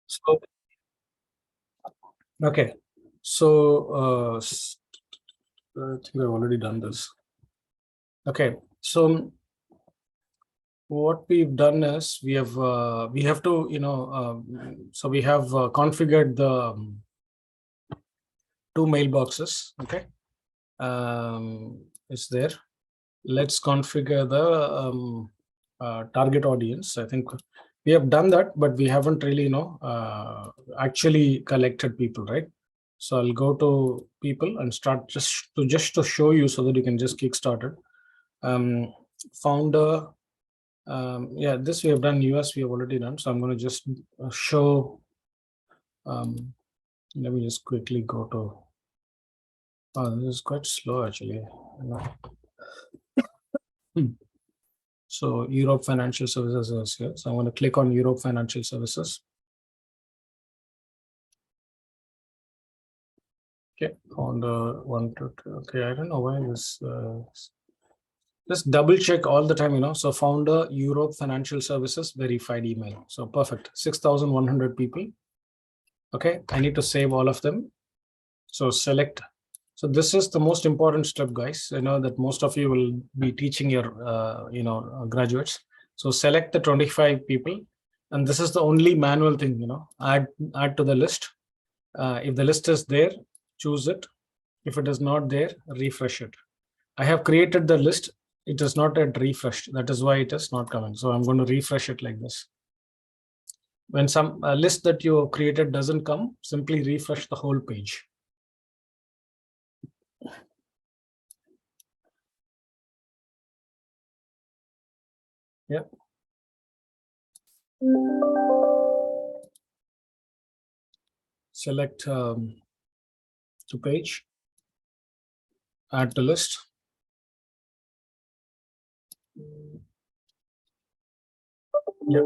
So, okay. So, I think I've already done this. Okay. So, what we've done is we have to, so we have configured the two mailboxes. Okay. It's there. Let's configure the target audience. I think we have done that, but we haven't really, actually collected people, right? So I'll go to people and start just to show you so that you can just kickstart it. Founder, yeah, this we have done. US we have already done. So I'm going to just show. Let me just quickly go to. Oh, this is quite slow actually. So Europe Financial Services is here. So I'm going to click on Europe Financial Services. Okay, on the 1, 2, 3. Okay, I don't know why this. Just double check all the time, So founder Europe Financial Services verified email. So perfect. 6,100 people. Okay, I need to save all of them. So select. So this is the most important step, guys. I know that most of you will be teaching your, graduates. So select the 25 people, and this is the only manual thing. Add to the list. If the list is there, choose it. If it is not there, refresh it. I have created the list. It is not yet refreshed. That is why it is not coming. So I'm going to refresh it like this. When some list that you have created doesn't come, simply refresh the whole page. Yeah. Select to page, add to list. Yeah,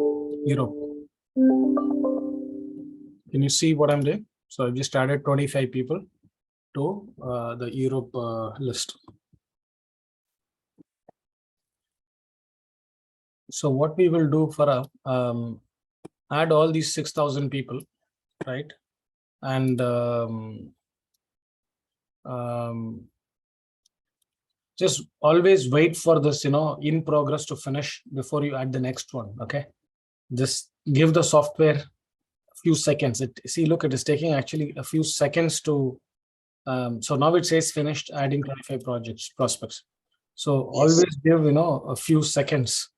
Europe. Can you see what I'm doing? So I've just added 25 people to the Europe list. So what we will do for add all these 6,000 people, right? And just always wait for this, in progress to finish before you add the next one. Okay, just give the software a few seconds. Look, it is taking actually a few seconds to. So now it says finished adding 25 prospects. So always give a few seconds,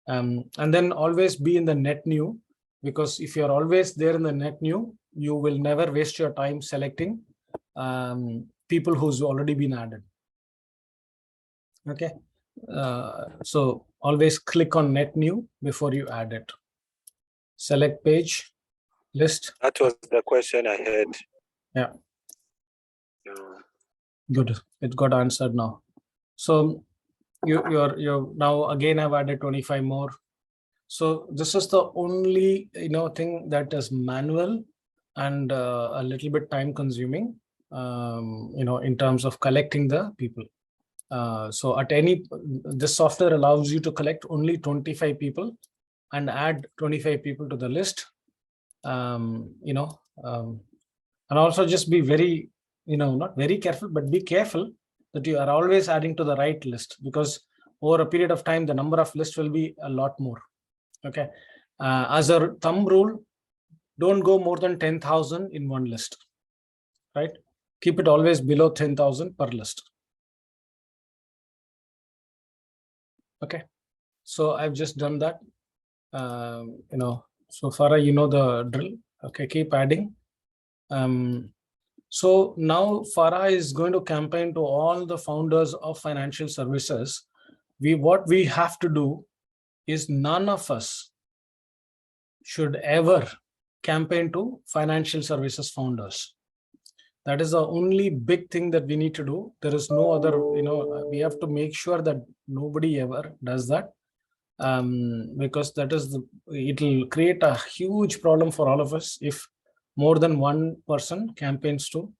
and then always be in the net new, because if you're always there in the net new, you will never waste your time selecting people who's already been added. Okay, so always click on net new before you add it. Select page, list. That was the question I had. Yeah. Good, it got answered now. So you're now again I've added 25 more. So this is the only thing that is manual and a little bit time consuming, in terms of collecting the people. So this software allows you to collect only 25 people and add 25 people to the list. And also just be very, not very careful, but be careful that you are always adding to the right list, because over a period of time, the number of lists will be a lot more. Okay. As a thumb rule, don't go more than 10,000 in one list, right? Keep it always below 10,000 per list. Okay. So I've just done that. So far, the drill. Okay, keep adding. So now Farah is going to campaign to all the founders of financial services. What we have to do is none of us should ever campaign to financial services founders. That is the only big thing that we need to do. There is no other, we have to make sure that nobody ever does that. Because it will create a huge problem for all of us if more than one person campaigns to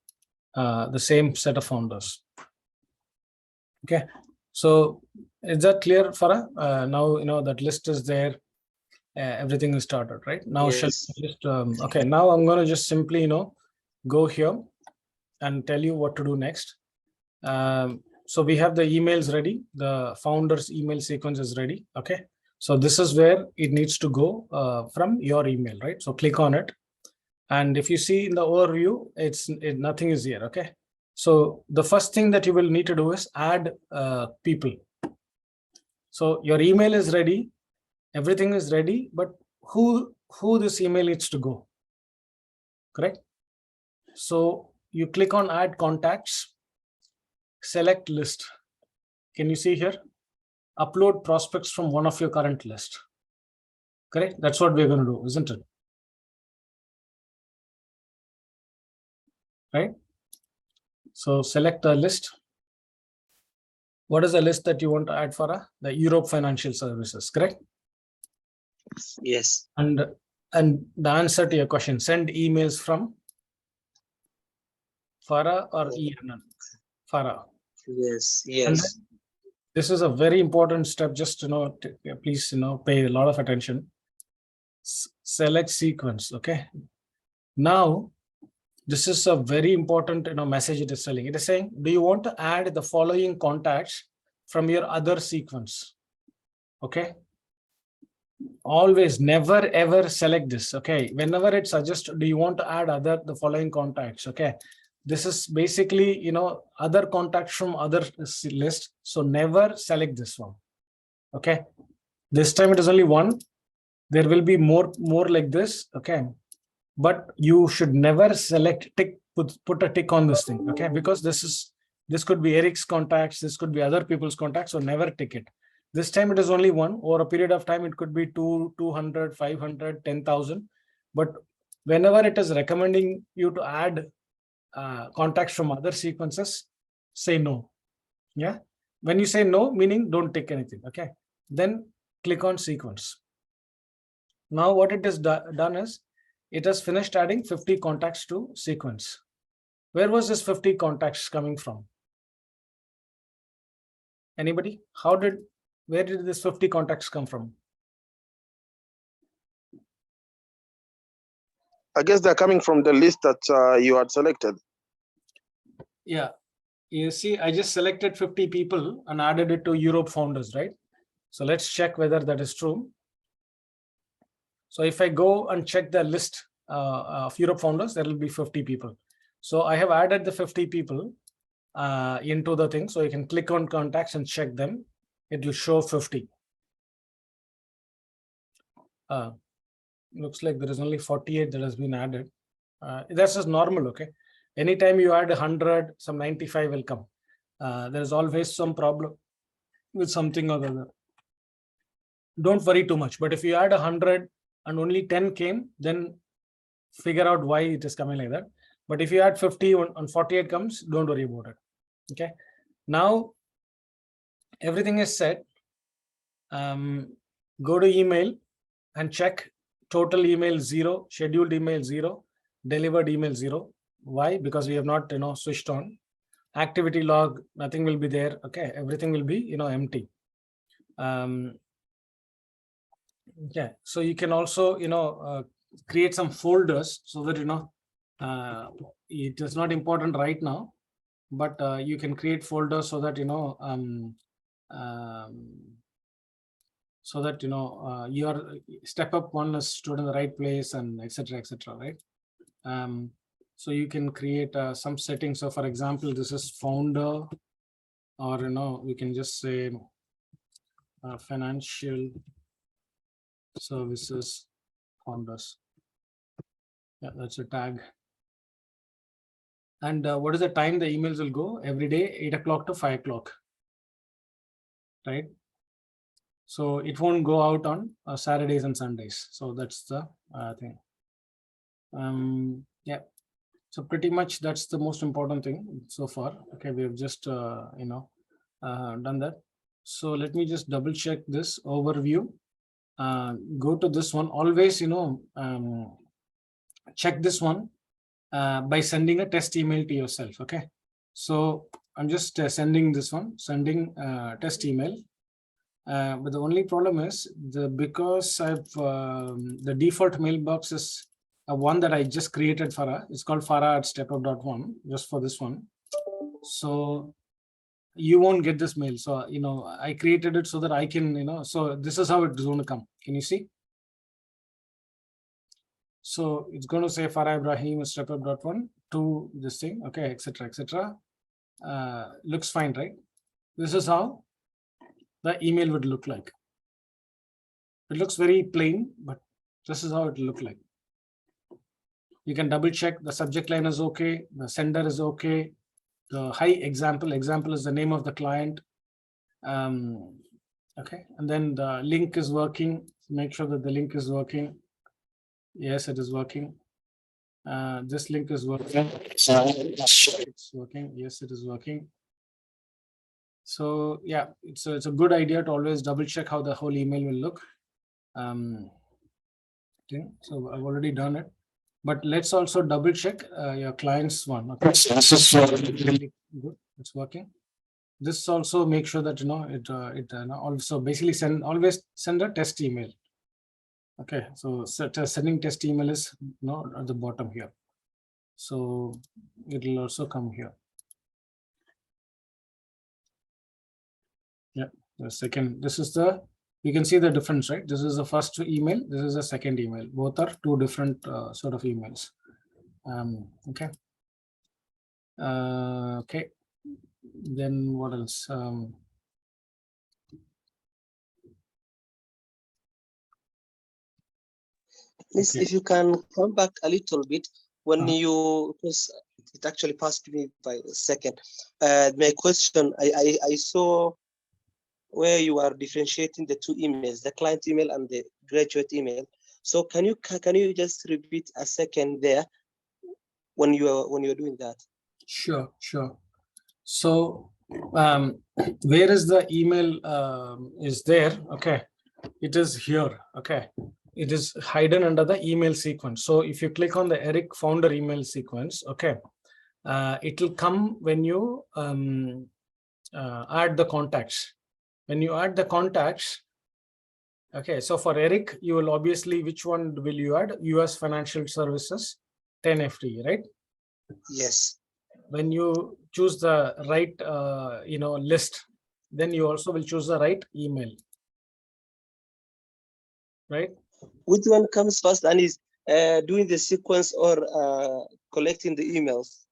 the same set of founders. Okay, so is that clear, Farah? Now that list is there. everything is started, right? Now, shall Yes. I just, okay, now I'm going to just simply, go here and tell you what to do next. So we have the emails ready. The founder's email sequence is ready. Okay. So this is where it needs to go from your email, right? So click on it. And if you see in the overview, nothing is here. Okay. So the first thing that you will need to do is add people. So your email is ready. Everything is ready, but who this email needs to go? Correct. So you click on add contacts, select list. Can you see here? Upload prospects from one of your current list. Correct. That's what we're going to do, isn't it? Right. So select a list. What is the list that you want to add, Farah? The Europe Financial Services, correct? Yes. And the answer to your question, send emails from Farah or Ian? Farah. Yes. And Yes. then this is a very important step. Just please pay a lot of attention. Select sequence. Okay. Now, this is a very important message it is telling. It is saying, do you want to add the following contacts from your other sequence? Okay. Always, never ever select this. Okay. Whenever it suggests, do you want to add the following contacts? Okay. This is basically, other contacts from other list. So never select this one. Okay. This time it is only one. There will be more like this. Okay. But you should never select tick, put a tick on this thing. Okay. Because this could be Eric's contacts. This could be other people's contacts. So never tick it. This time it is only one. Over a period of time, it could be 200, 500, 10,000. But whenever it is recommending you to add contacts from other sequences, say no. Yeah. When you say no, meaning don't tick anything. Okay. Then click on sequence. Now what it is done is, it has finished adding 50 contacts to sequence. Where was this 50 contacts coming from? Anybody? Where did this 50 contacts come from? I guess they're coming from the list that you had selected. Yeah. You see, I just selected 50 people and added it to Europe founders, right? So let's check whether that is true. So if I go and check the list of Europe founders, there will be 50 people. So I have added the 50 people into the thing. So you can click on contacts and check them. It will show 50. Looks like there is only 48 that has been added. That's just normal, okay? Anytime you add 100, some 95 will come. There is always some problem with something or the other. Don't worry too much. But if you add 100 and only 10 came, then figure out why it is coming like that. But if you add 50 and 48 comes, don't worry about it. Okay. Now, everything is set. Go to email and check total email 0, scheduled email 0, delivered email 0. Why? Because we have not switched on. Activity log, nothing will be there. Okay, everything will be empty. Yeah, so you can also create some folders so that it is not important right now, but you can create folders so that your step up one is stored in the right place, and etc., right? So you can create some settings. So for example, this is founder, or we can just say financial services founders. Yeah, that's a tag. And what is the time the emails will go? Every day, 8 o'clock to 5 o'clock. Right? So it won't go out on Saturdays and Sundays. So that's the thing. Yeah. So pretty much that's the most important thing so far. Okay, we have just done that. So let me just double check this overview. Go to this one. Always check this one by sending a test email to yourself. Okay, so I'm just sending this one, sending test email. But the only problem is because I've the default mailbox is one that I just created Farah. It's called Farah@stepup.one, just for this one. So you won't get this mail. So I created it so that I can so this is how it's going to come. Can you see? So it's going to say Farah Ibrahim @stepup.one to this thing, okay, etc. etc. Looks fine, right? This is how the email would look like. It looks very plain, but this is how it look like. You can double check the subject line is okay, the sender is okay, the example is the name of the client. Okay, and then the link is working. Make sure that the link is working. Yes, it is working. This link is working. It's working. Yes, it is working. So yeah, it's a good idea to always double check how the whole email will look. Okay, so I've already done it, but let's also double check your client's one. Okay, this is really good. It's working. This also make sure that it also basically always send a test email. Okay, so sending test email is at the bottom here. So it will also come here. Yeah, the second. This is you can see the difference, right? This is the first email. This is the second email. Both are two different sort of emails. Okay. Okay. Then what else? Please, Okay. if you can come back a little bit when because it actually passed me by a second. My question, I saw where you are differentiating the two emails, the client email and the graduate email. So can you just repeat a second there when you're doing that? Sure. So where is the email is there? Okay, it is here. Okay, it is hidden under the email sequence. So if you click on the Eric founder email sequence, okay, it will come when you add the contacts. When you add the contacts, okay, so for Eric, you will obviously, which one will you add? US Financial Services 10 FTE, right? Yes. When you choose the right list, then you also will choose the right email, right? Which one comes first and is doing the sequence or collecting the emails?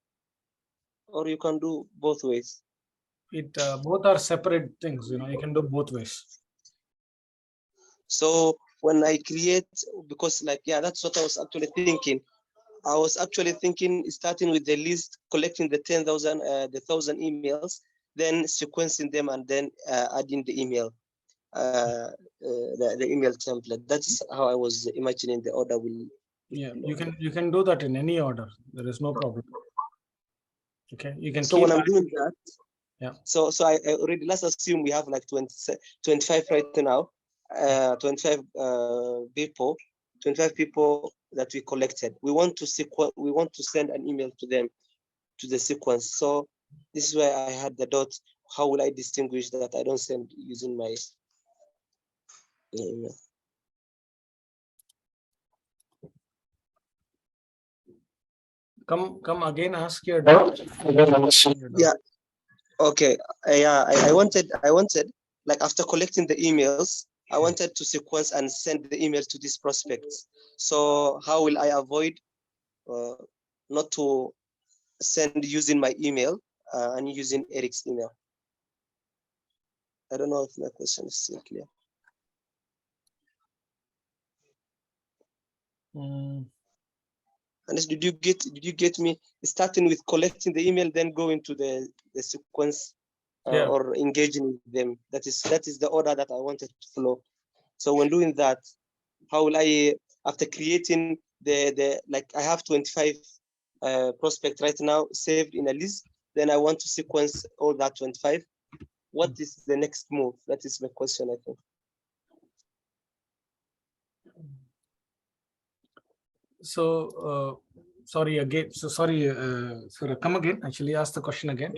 Or you can do both ways? It both are separate things, you can do both ways. So when I create, because that's what I was actually thinking. I was actually thinking starting with the list, collecting the 10,000, the 1,000 emails, then sequencing them and then adding the email, the email template. That's how I was imagining the order will. Yeah, you can do that in any order. There is no problem. Okay, you can. So when I'm doing that, yeah. So I already, let's assume we have like 25 right now, 25 people, 25 people that we collected. We want to send an email to them, to the sequence. So this is where I had the dot. How will I distinguish that I don't send using my email? Come again, ask your doubt. Yeah. Okay. I wanted like after collecting the emails, I wanted to sequence and send the email to these prospects. So how will I avoid not to send using my email and using Eric's email? I don't know if my question is still clear. And did you get me starting with collecting the email, then go into the sequence or engaging with them? That is the order that I wanted to follow. So when doing that, how will I, after creating the like I have 25 prospects right now saved in a list, then I want to sequence all that 25. What is the next move? That is my question, I think. So sorry again. So sorry, come again. Actually, ask the question again.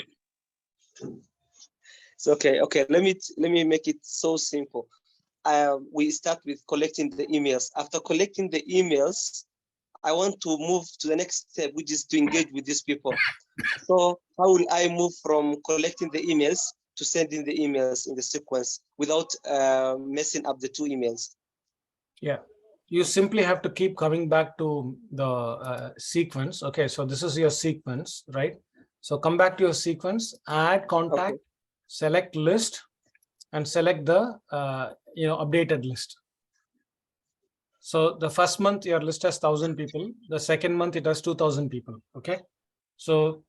It's okay. Okay, let me make it so simple. We start with collecting the emails. After collecting the emails, I want to move to the next step, which is to engage with these people. So how will I move from collecting the emails to sending the emails in the sequence without messing up the two emails? Yeah, you simply have to keep coming back to the sequence. Okay, so this is your sequence, right? So come back to your sequence, add contact, Okay. select list, and select the updated list. So the first month your list has 1,000 people. The second month it has 2,000 people. Okay, so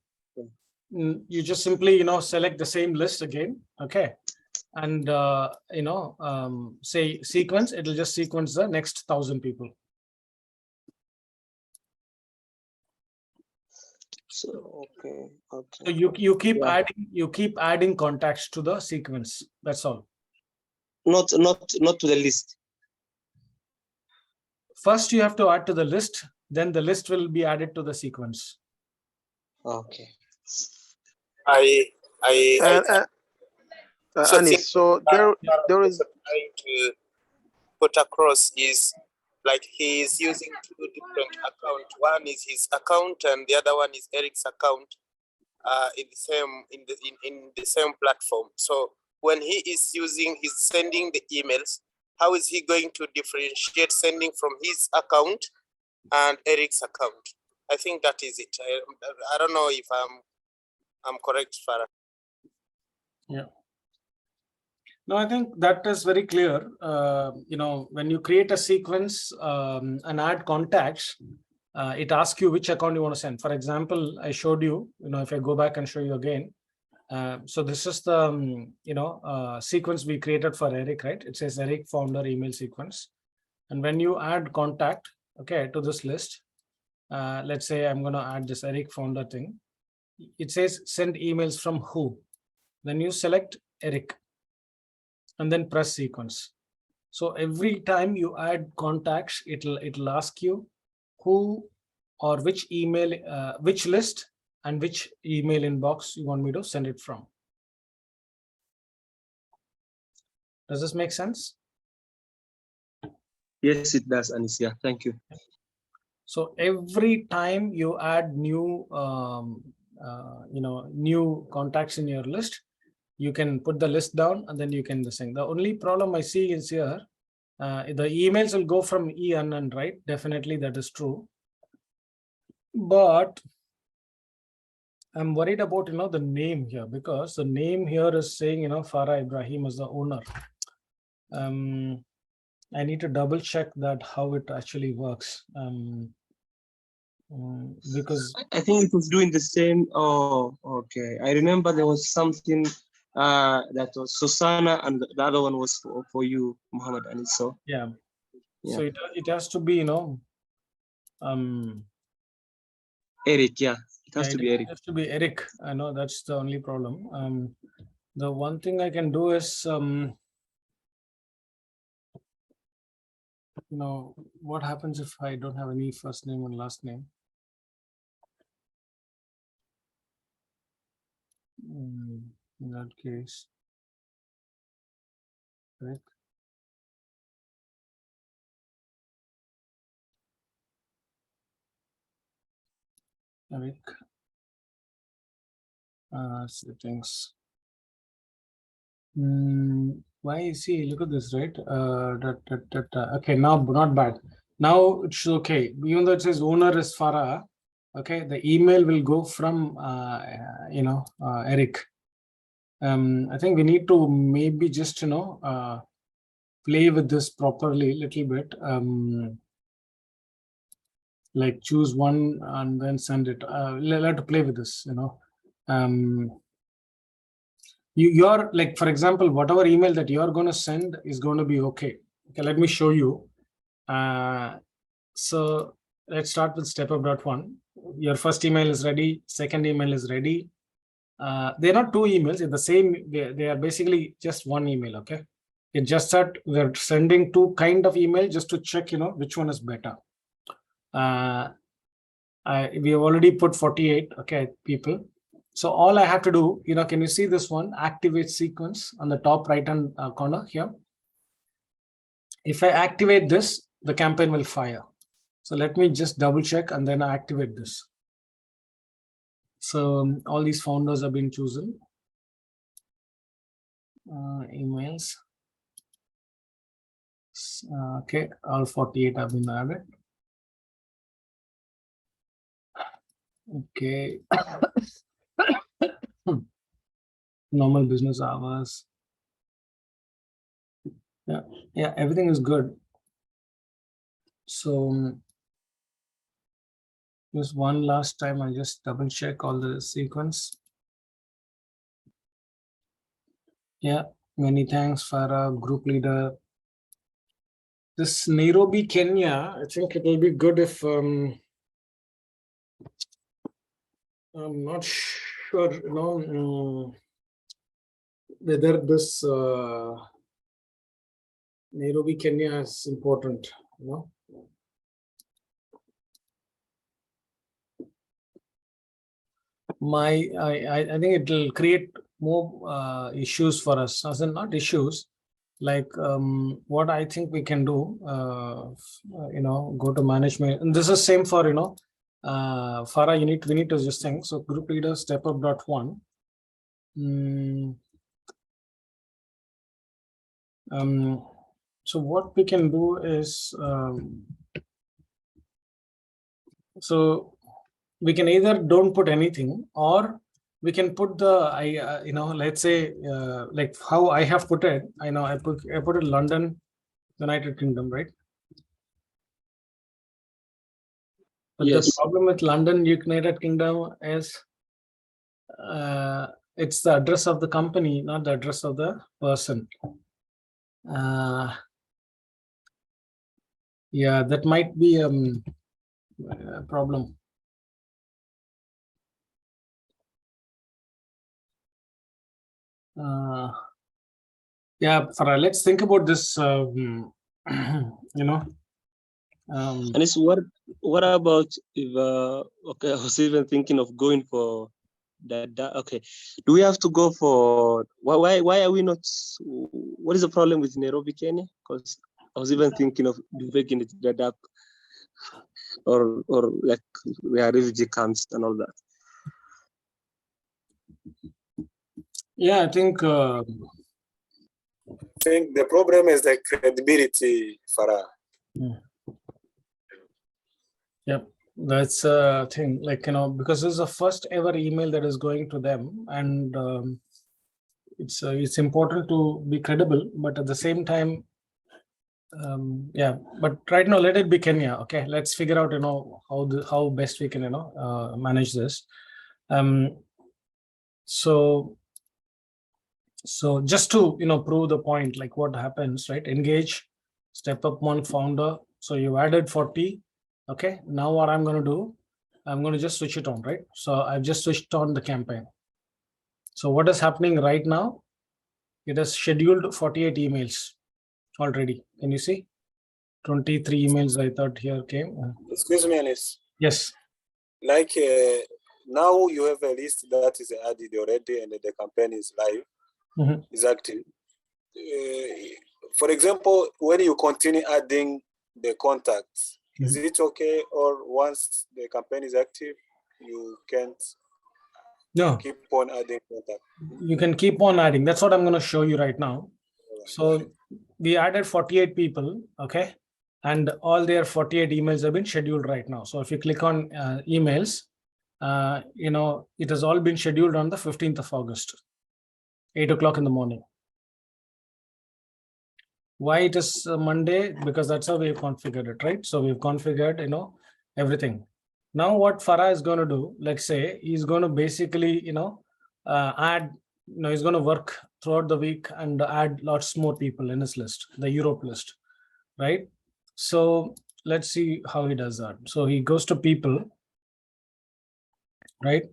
you just simply select the same list again. Okay, and say sequence. It will just sequence the next 1,000 people. So okay. So you keep Yeah. adding contacts to the sequence. That's all. Not to the list. First, you have to add to the list. Then the list will be added to the sequence. Okay. So Anis, so there is trying to put across is like he's using two different accounts. One is his account and the other one is Eric's account in the same platform. So when he's sending the emails, how is he going to differentiate sending from his account and Eric's account? I think that is it. I don't know if I'm correct, Farah. Yeah. No, I think that is very clear. When you create a sequence and add contacts, it asks you which account you want to send. For example, I showed you, if I go back and show you again. So this is the, sequence we created for Eric, right? It says Eric founder email sequence. And when you add contact, okay, to this list, let's say I'm going to add this Eric founder thing. It says send emails from who. Then you select Eric and then press sequence. So every time you add contacts, it'll ask you who or which email, which list and which email inbox you want me to send it from. Does this make sense? Yes, it does, Anis. Yeah, thank you. So every time you add new, new contacts in your list, you can put the list down and then you can sing. The only problem I see is here, the emails will go from EN, right? Definitely that is true. But I'm worried about, the name here, because the name here is saying, Farah Ibrahim is the owner. I need to double check that how it actually works. Because I think it was doing the same. Oh, okay. I remember there was something that was Susanna and the other one was for you, Muhammad Anis. So yeah. Yeah. So it has to be, Eric, yeah. It has to be Eric. It has to be Eric. I know that's the only problem. The one thing I can do is, what happens if I don't have any first name and last name? In that case, Eric. Eric. Settings. Why is he? Look at this, right? Okay, now not bad. Now it's okay. Even though it says owner is Farah, okay, the email will go from Eric. I think we need to maybe just play with this properly a little bit. Like choose one and then send it. Let to play with this. You're like, for example, whatever email that you're going to send is going to be okay. Okay, let me show you. So let's start with step up .1. Your first email is ready. Second email is ready. They're not two emails. It's the same. They are basically just one email. Okay. It's just that we're sending two kind of email just to check, which one is better. We have already put 48. Okay, people. So all I have to do, can you see this one? Activate sequence on the top right-hand corner here. If I activate this, the campaign will fire. So let me just double check and then I activate this. So all these founders have been chosen. Emails. Okay, all 48 have been added. Okay. Normal business hours. Yeah, everything is good. So just one last time, I just double check all the sequence. Yeah, many thanks, Farah, group leader. This Nairobi, Kenya, I think it will be good if I'm not sure, whether this Nairobi, Kenya is important, I think it will create more issues for us, as in not issues, like what I think we can do, go to management, and this is same for Farah. We need to just think. So group leader step up .1. So what we can do is so we can either don't put anything, or we can put the let's say like how I have put it. I put it London, United Kingdom, right? But Yes. the problem with London, United Kingdom is it's the address of the company, not the address of the person. Yeah, that might be a problem. Yeah, Farah, let's think about this. And it's what about if okay, I was even thinking of going for that. Okay, do we have to go for why are we not? What is the problem with Nairobi, Kenya? Because I was even thinking of making it Dadaab or like where refugee camps and all that. Yeah, I think the problem is the credibility, Farah. Yep, that's a thing. Like, because this is the first ever email that is going to them, and it's important to be credible, but at the same time, yeah. But right now, let it be Kenya. Okay, let's figure out how best we can manage this. So just to prove the point, like what happens, right? Engage, step up one founder. So you added 40. Okay, now what I'm going to do, I'm going to just switch it on, right? So I've just switched on the campaign. So what is happening right now? It has scheduled 48 emails already. Can you see? 23 emails I thought here came. Excuse me, Anis. Yes. Like now you have a list that is added already and the campaign is live, is active. For example, when you continue adding the contacts, is it okay? Or once the campaign is active, you can't keep on adding contact? You can keep on adding. That's what I'm going to show you right now. So we added 48 people, okay? And all their 48 emails have been scheduled right now. So if you click on emails, it has all been scheduled on the 15th of August, 8 o'clock in the morning. Why it is Monday? Because that's how we've configured it, right? So we've configured, everything. Now what Farah is going to do, let's say he's going to basically, add, he's going to work throughout the week and add lots more people in his list, the Europe list, right? So let's see how he does that. So he goes to people, right?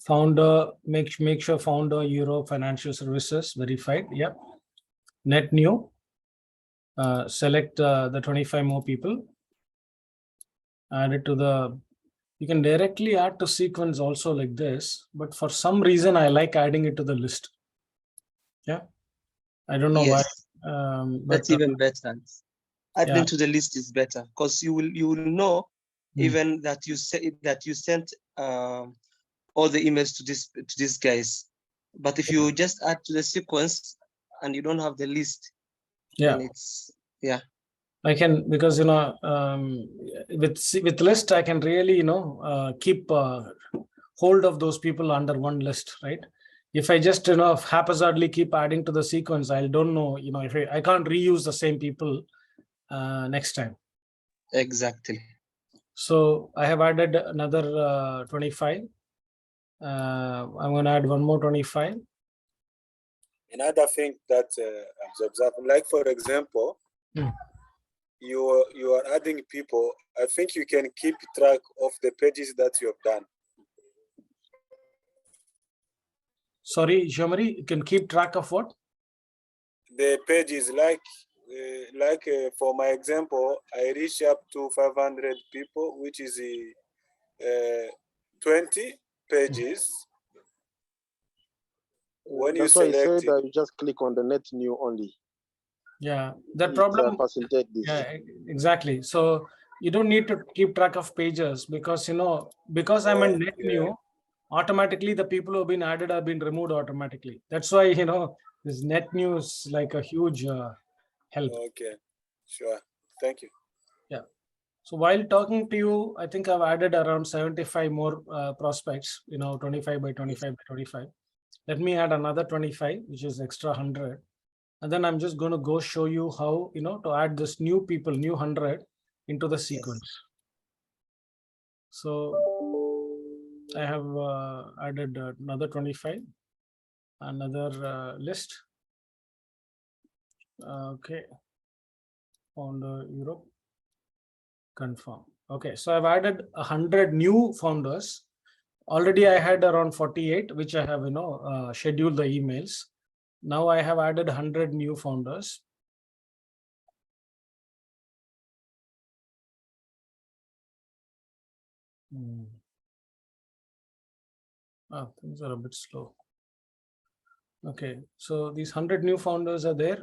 Founder, make sure founder Europe Financial Services verified. Yep. Net new. Select the 25 more people. Add it to the You can directly add to sequence also like this, but for some reason I like adding it to the list. Yeah, I don't know why. Yes, But that's even better. Add yeah. them to the list is better because you will know even that you sent all the emails to these guys. But if you just add to the sequence and you don't have the list, then it's I can, because with list I can really keep hold of those people under one list, right? If I just haphazardly keep adding to the sequence, I don't know, if I can't reuse the same people next time. exactly. So I have added another 25. I'm going to add one more 25. Another thing that I'm observing, like for example, you are adding people. I think you can keep track of the pages that you have done. Sorry, Jean-Marie, you can keep track of what? The pages, like for my example, I reach up to 500 people, which is 20 pages. When That's you why I select said that you just click on the net new only. Yeah, that It, problem. facilitate this. Yeah, exactly. So you don't need to keep track of pages because because I'm in net new, automatically the people who have been added have been removed automatically. That's why this net new is like a huge help. Okay, sure. Thank you. Yeah. So while talking to you, I think I've added around 75 more prospects. 25 by 25 by 25. Let me add another 25, which is extra 100. And then I'm just going to go show you how, to add this new people, new 100 into the sequence. Yes. So I have added another 25, another list. Okay. Founder Europe, confirm. Okay. So I've added 100 new founders. Already I had around 48, which I have, scheduled the emails. Now I have added 100 new founders. Things are a bit slow. Okay, so these 100 new founders are there.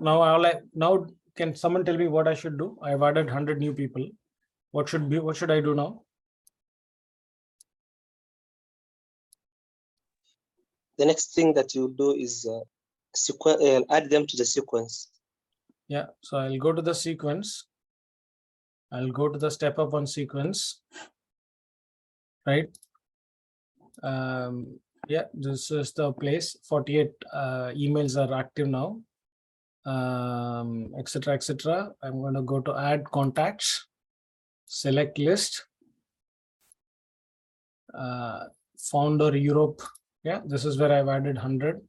Now can someone tell me what I should do? I've added 100 new people. What should I do now? The next thing that you do is add them to the sequence. Yeah, so I'll go to the sequence. I'll go to the step up on sequence, right? Yeah, this is the place. 48 emails are active now, etc., etc. I'm going to go to add contacts, select list, founder Europe. Yeah, this is where I've added 100.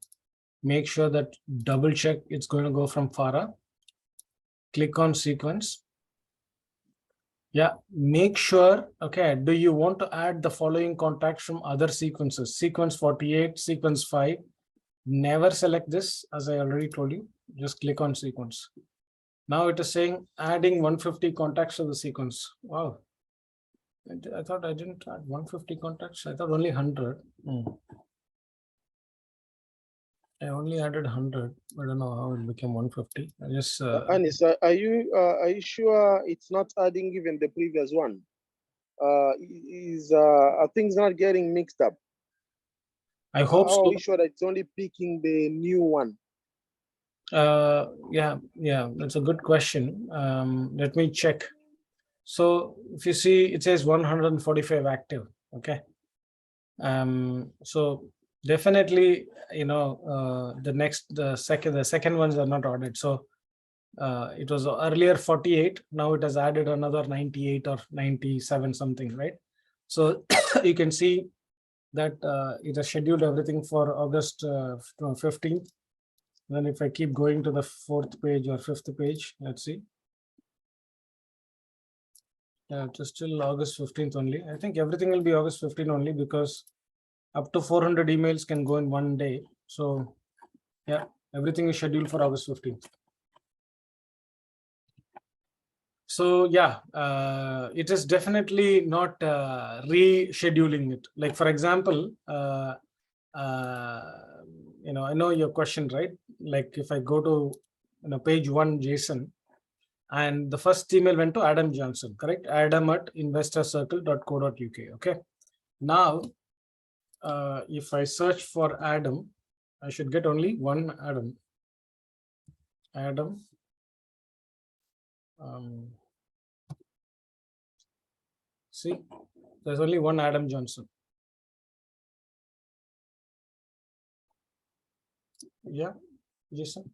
Make sure that double check it's going to go from Farah. Click on sequence. Yeah, make sure, okay, do you want to add the following contacts from other sequences? Sequence 48, sequence 5. Never select this, as I already told you. Just click on sequence. Now it is saying adding 150 contacts to the sequence. Wow. I thought I didn't add 150 contacts. I thought only 100. I only added 100. I don't know how it became 150. I just. Anis, are you sure it's not adding even the previous one? Are things not getting mixed up? I hope so. Are you sure that it's only picking the new one? Yeah, that's a good question. Let me check. So if you see, it says 145 active. Okay. So definitely, the second ones are not ordered. So it was earlier 48. Now it has added another 98 or 97 something, right? So you can see that it has scheduled everything for August 15th. Then if I keep going to the 4th page or 5th page, let's see. Yeah, it is still August 15th only. I think everything will be August 15th only because up to 400 emails can go in one day. So yeah, everything is scheduled for August 15th. So yeah, it is definitely not rescheduling it. Like for example, I know your question, right? Like if I go to page 1 JSON, and the first email went to Adam Johnson, correct? Adam@investorcircle.co.uk. Okay. Now, if I search for Adam, I should get only one Adam. Adam. See, there's only one Adam Johnson. Yeah, Jason.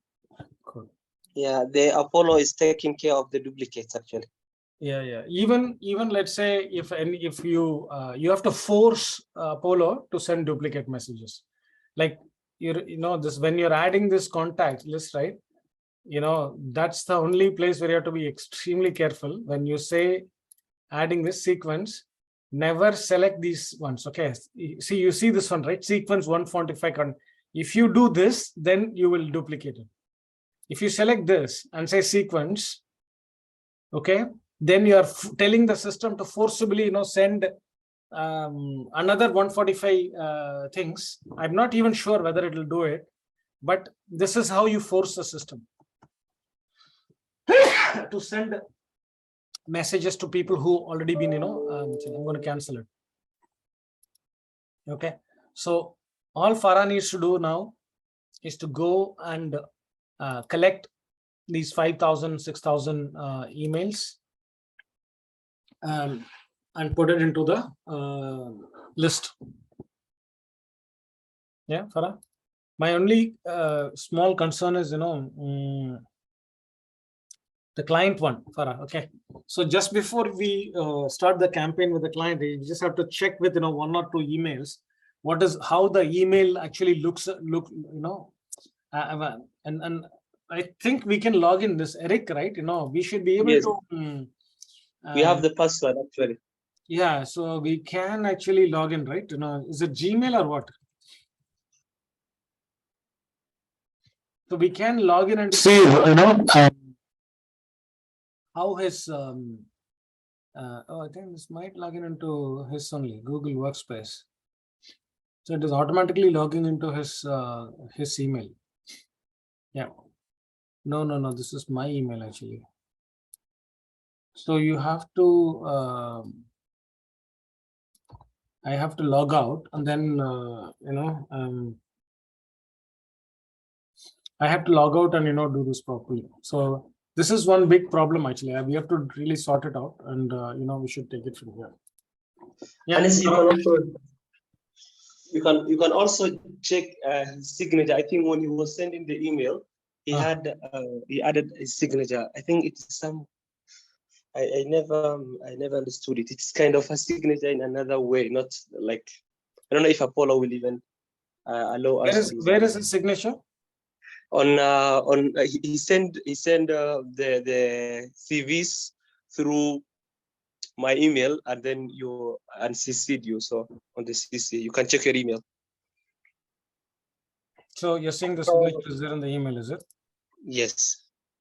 Cool. Yeah, the Apollo is taking care of the duplicates actually. Yeah. Even let's say if you you have to force Apollo to send duplicate messages, like this when you're adding this contact list, right? That's the only place where you have to be extremely careful when you say adding this sequence. Never select these ones. Okay, see, you see this one, right? Sequence 145. If you do this, then you will duplicate it. If you select this and say sequence, okay, then you are telling the system to forcibly send another 145 things. I'm not even sure whether it will do it, but this is how you force the system to send messages to people who already been I'm going to cancel it. Okay, so all Farah needs to do now is to go and collect these 5,000, 6,000 emails and put it into the list. Yeah, Farah. My only small concern is, the client one, Farah. Okay. So just before we start the campaign with the client, you just have to check with, 1 or 2 emails. How the email actually looks, and I think we can log in this, Eric, right? We should be able Yes. to. We have the password actually. Yeah, so we can actually log in, right? Is it Gmail or what? So we can log in and see, how his. I think this might log in into his only Google Workspace. So it is automatically logging into his email. Yeah. No. This is my email actually. So you have to. I have to log out and then I have to log out and do this properly. So this is one big problem actually. We have to really sort it out, and we should take it from here. Yeah. And you can also check his signature. I think when he was sending the email, he added his signature. I think it's some. I never understood it. It's kind of a signature in another way, not like, I don't know if Apollo will even allow us. Where is his signature? He sent the CVs through my email, and then you CC'd you. So on the CC, you can check your email. So you're saying the signature is there in the email, is it? Yes.